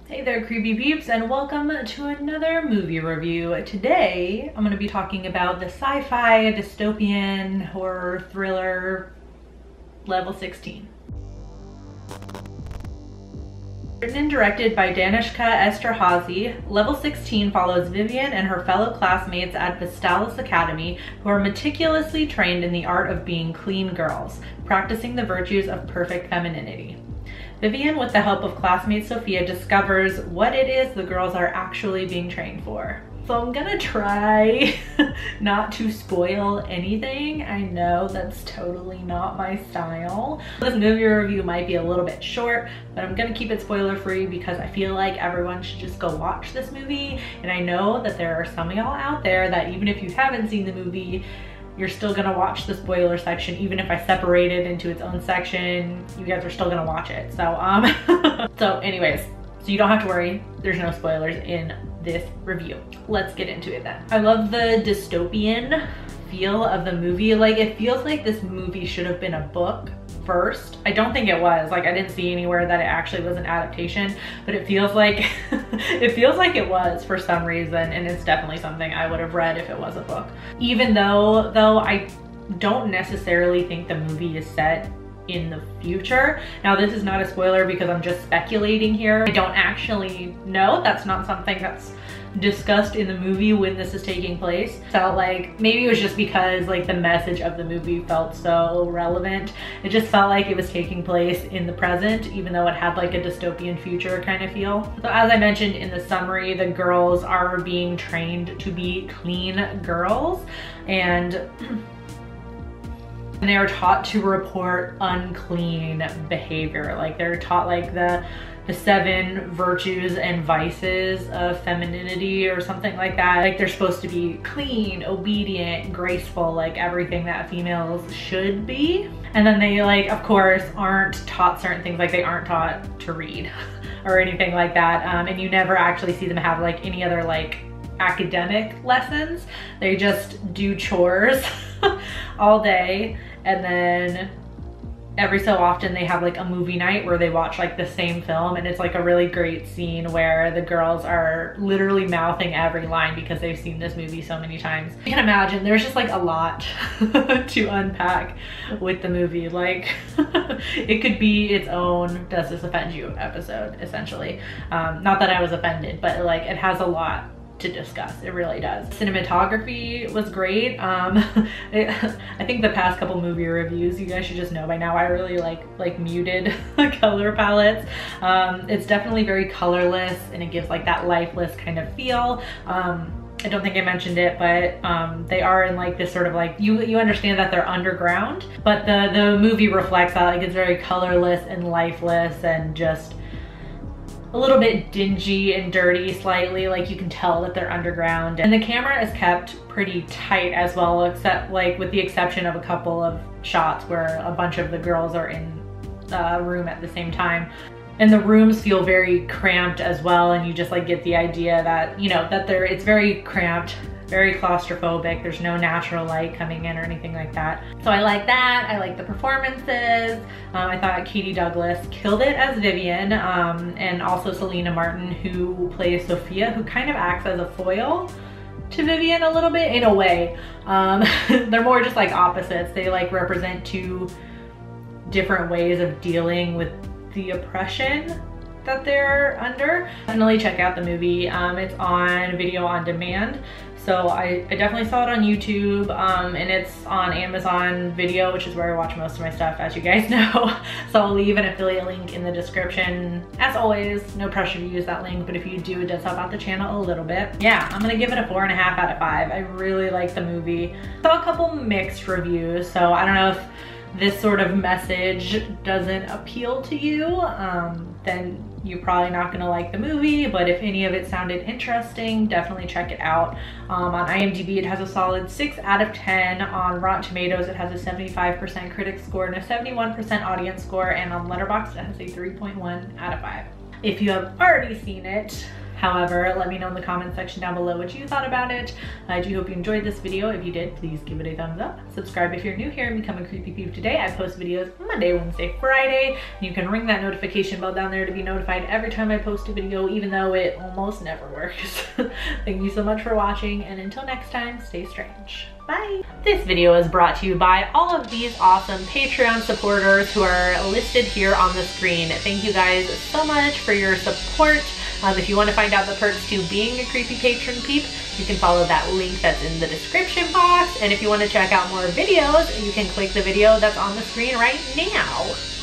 Hey there, creepy peeps, and welcome to another movie review. Today, I'm going to be talking about the sci-fi dystopian horror thriller Level 16. Written and directed by Danishka Esterhazy, Level 16 follows Vivian and her fellow classmates at Vestalis Academy, who are meticulously trained in the art of being clean girls, practicing the virtues of perfect femininity. Vivian, with the help of classmate Sophia, discovers what it is the girls are actually being trained for. So I'm gonna try not to spoil anything. I know that's totally not my style. This movie review might be a little bit short, but I'm gonna keep it spoiler free because I feel like everyone should just go watch this movie. And I know that there are some of y'all out there that even if you haven't seen the movie, you're still gonna watch the spoiler section. Even if I separate it into its own section, you guys are still gonna watch it. So, so anyways, so you don't have to worry, there's no spoilers in this review. Let's get into it then. I love the dystopian feel of the movie. Like, it feels like this movie should have been a book first. I don't think it was. Like, I didn't see anywhere that it actually was an adaptation, but it feels like it feels like it was for some reason, and it's definitely something I would have read if it was a book. Even though I don't necessarily think the movie is set in the future. Now, this is not a spoiler because I'm just speculating here. I don't actually know. That's not something that's discussed in the movie when this is taking place. Felt like maybe it was just because like the message of the movie felt so relevant. It just felt like it was taking place in the present, even though it had like a dystopian future kind of feel. So as I mentioned in the summary, the girls are being trained to be clean girls, and they are taught to report unclean behavior. Like, they're taught like the 7 virtues and vices of femininity or something like that. Like, they're supposed to be clean, obedient, graceful, like everything that females should be. And then they, like, of course, aren't taught certain things. Like, they aren't taught to read or anything like that. And you never actually see them have like any other like academic lessons. They just do chores all day, and then every so often they have like a movie night where they watch like the same film, and it's like a really great scene where the girls are literally mouthing every line because they've seen this movie so many times. You can imagine there's just like a lot to unpack with the movie. Like, it could be its own "Does This Offend You" episode, essentially. Not that I was offended, but like, it has a lot to discuss. It really does. Cinematography was great. I think the past couple movie reviews, you guys should just know by now, I really like muted color palettes. It's definitely very colorless, and it gives like that lifeless kind of feel. I don't think I mentioned it, but they are in like this sort of like, you understand that they're underground, but the movie reflects that. Like, it's very colorless and lifeless and just a little bit dingy and dirty slightly. Like, you can tell that they're underground, and the camera is kept pretty tight as well, except like with the exception of a couple of shots where a bunch of the girls are in a room at the same time. And the rooms feel very cramped as well, and you just like get the idea that, you know, that it's very cramped, very claustrophobic. There's no natural light coming in or anything like that. So I like that. I like the performances. I thought Katie Douglas killed it as Vivian, and also Selena Martin, who plays Sophia, who kind of acts as a foil to Vivian a little bit in a way. They're more just like opposites. They like represent 2 different ways of dealing with the oppression that they're under. Definitely check out the movie. It's on video on demand. So I definitely saw it on YouTube, and it's on Amazon Video, which is where I watch most of my stuff, as you guys know. So I'll leave an affiliate link in the description. As always, no pressure to use that link, but if you do, it does help out the channel a little bit. Yeah, I'm gonna give it a 4.5 out of 5. I really like the movie. Saw a couple mixed reviews, so I don't know if this sort of message doesn't appeal to you, then you're probably not gonna like the movie. But if any of it sounded interesting, definitely check it out. On IMDb, it has a solid 6 out of 10. On Rotten Tomatoes, it has a 75% critic score and a 71% audience score. And on Letterboxd, it has a 3.1 out of 5. If you have already seen it, However, let me know in the comment section down below what you thought about it. I do hope you enjoyed this video. If you did, please give it a thumbs up. Subscribe if you're new here and become a Creepy Peep today. I post videos Monday, Wednesday, Friday. You can ring that notification bell down there to be notified every time I post a video, even though it almost never works. Thank you so much for watching, and until next time, stay strange. Bye. This video is brought to you by all of these awesome Patreon supporters who are listed here on the screen. Thank you guys so much for your support. If you want to find out the perks to being a Creepy Patron Peep, you can follow that link that's in the description box. And if you want to check out more videos, you can click the video that's on the screen right now.